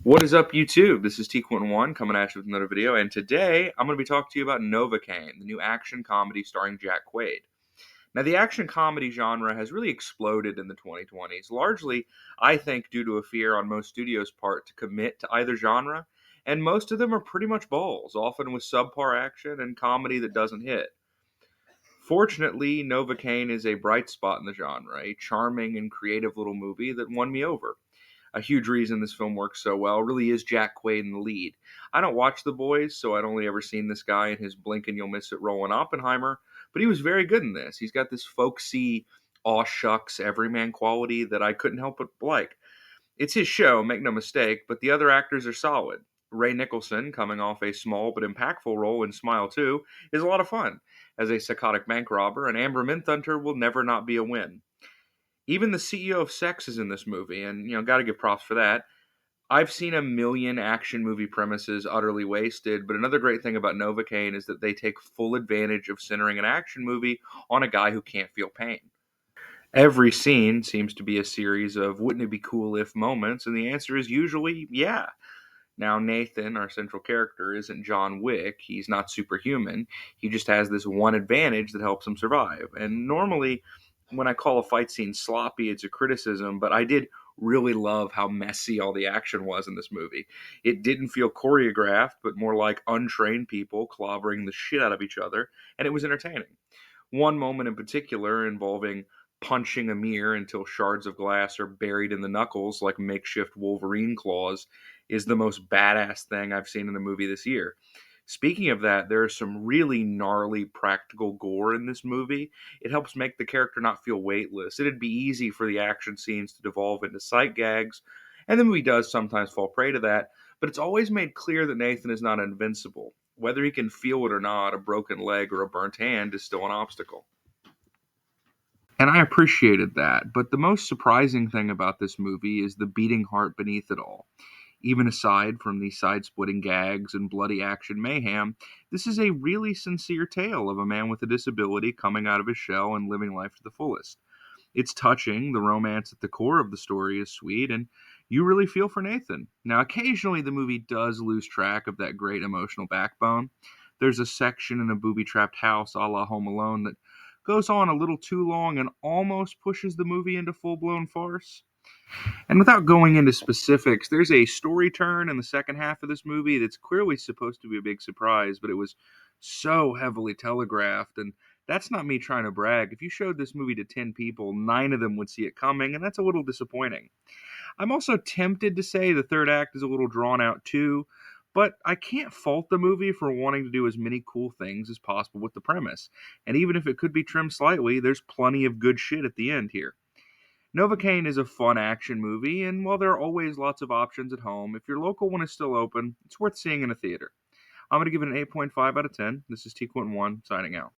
What is up, YouTube? This is T1 coming at you with another video, and today I'm going to be talking to you about Novocaine, the new action comedy starring Jack Quaid. Now, the action comedy genre has really exploded in the 2020s, largely, I think, due to a fear on most studios' part to commit to either genre, and most of them are pretty much balls, often with subpar action and comedy that doesn't hit. Fortunately, Novocaine is a bright spot in the genre, a charming and creative little movie that won me over. A huge reason this film works so well really is Jack Quaid in the lead. I don't watch The Boys, so I'd only ever seen this guy in his Blink and You'll Miss It role in Oppenheimer, but he was very good in this. He's got this folksy, aw shucks, everyman quality that I couldn't help but like. It's his show, make no mistake, but the other actors are solid. Ray Nicholson, coming off a small but impactful role in Smile 2, is a lot of fun as a psychotic bank robber, and Amber Minthunter will never not be a win. Even the CEO of Sex is in this movie, and got to give props for that. I've seen a million action movie premises utterly wasted, but another great thing about Novocaine is that they take full advantage of centering an action movie on a guy who can't feel pain. Every scene seems to be a series of wouldn't it be cool if moments, and the answer is usually yeah. Now, Nathan, our central character, isn't John Wick. He's not superhuman. He just has this one advantage that helps him survive. And normally, when I call a fight scene sloppy, it's a criticism, but I did really love how messy all the action was in this movie. It didn't feel choreographed, but more like untrained people clobbering the shit out of each other, and it was entertaining. One moment in particular involving punching a mirror until shards of glass are buried in the knuckles like makeshift Wolverine claws is the most badass thing I've seen in a movie this year. Speaking of that, there is some really gnarly practical gore in this movie. It helps make the character not feel weightless. It'd be easy for the action scenes to devolve into sight gags, and the movie does sometimes fall prey to that, but it's always made clear that Nathan is not invincible. Whether he can feel it or not, a broken leg or a burnt hand is still an obstacle. And I appreciated that, but the most surprising thing about this movie is the beating heart beneath it all. Even aside from the side splitting gags and bloody action mayhem, this is a really sincere tale of a man with a disability coming out of his shell and living life to the fullest. It's touching, the romance at the core of the story is sweet, and you really feel for Nathan. Now, occasionally the movie does lose track of that great emotional backbone. There's a section in a booby trapped house a la Home Alone that goes on a little too long and almost pushes the movie into full blown farce. And without going into specifics, there's a story turn in the second half of this movie that's clearly supposed to be a big surprise, but it was so heavily telegraphed. And that's not me trying to brag. If you showed this movie to 10 people, 9 of them would see it coming, and that's a little disappointing. I'm also tempted to say the third act is a little drawn out too, but I can't fault the movie for wanting to do as many cool things as possible with the premise. And even if it could be trimmed slightly, there's plenty of good shit at the end here. Novocaine is a fun action movie, and while there are always lots of options at home, if your local one is still open, it's worth seeing in a theater. I'm going to give it an 8.5 out of 10. This is T1 signing out.